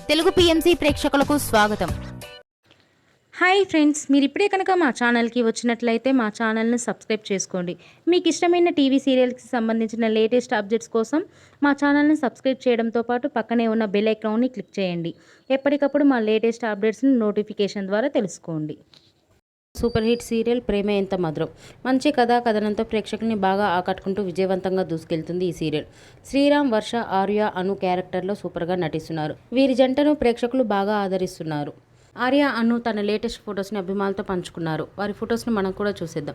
Telugu PMC ప్రేక్షకులకు స్వాగతం. Hi friends, మీరు ఇప్పుడే కనుక మా ఛానల్కి వచ్చినట్లయితే మా ఛానల్ని సబ్స్క్రైబ్ చేసుకోండి. మీకు ఇష్టమైన టీవీ సీరియల్కి సంబంధించిన లేటెస్ట్ అప్డేట్స్ కోసం మా ఛానల్ని సబ్స్క్రైబ్ చేయడంతో పాటు పక్కనే ఉన్న బెల్ ఐకాన్ని క్లిక్ చేయండి. ఎప్పటికప్పుడు మా లేటెస్ట్ అప్డేట్స్ని నోటిఫికేషన్ ద్వారా తెలుసుకోండి. సూపర్ హిట్ సీరియల్ ప్రేమ ఎంత మధురం. మంచి కథనంతో ప్రేక్షకుల్ని బాగా ఆకట్టుకుంటూ విజయవంతంగా దూసుకెళ్తుంది ఈ సీరియల్. శ్రీరామ్, వర్ష, ఆర్య, అను క్యారెక్టర్లో సూపర్గా నటిస్తున్నారు. వీరి జంటను ప్రేక్షకులు బాగా ఆదరిస్తున్నారు. ఆర్య, అను తన లేటెస్ట్ ఫొటోస్ని అభిమానులతో పంచుకున్నారు. వారి ఫొటోస్ని మనం కూడా చూసేద్దాం.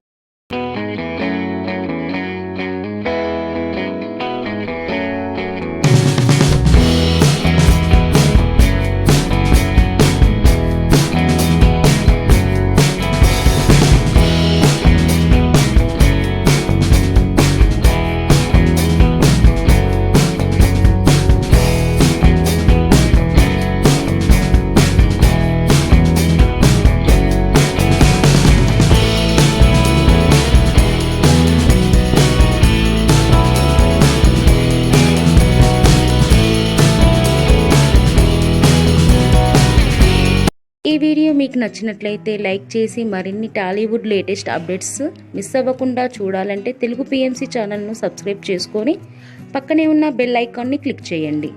ఈ వీడియో మీకు నచ్చినట్లయితే లైక్ చేసి మరిన్ని టాలీవుడ్ లేటెస్ట్ అప్డేట్స్ మిస్ అవ్వకుండా చూడాలంటే తెలుగు పిఎంసి ఛానల్ను సబ్స్క్రైబ్ చేసుకొని పక్కనే ఉన్న బెల్ ఐకాన్ని క్లిక్ చేయండి.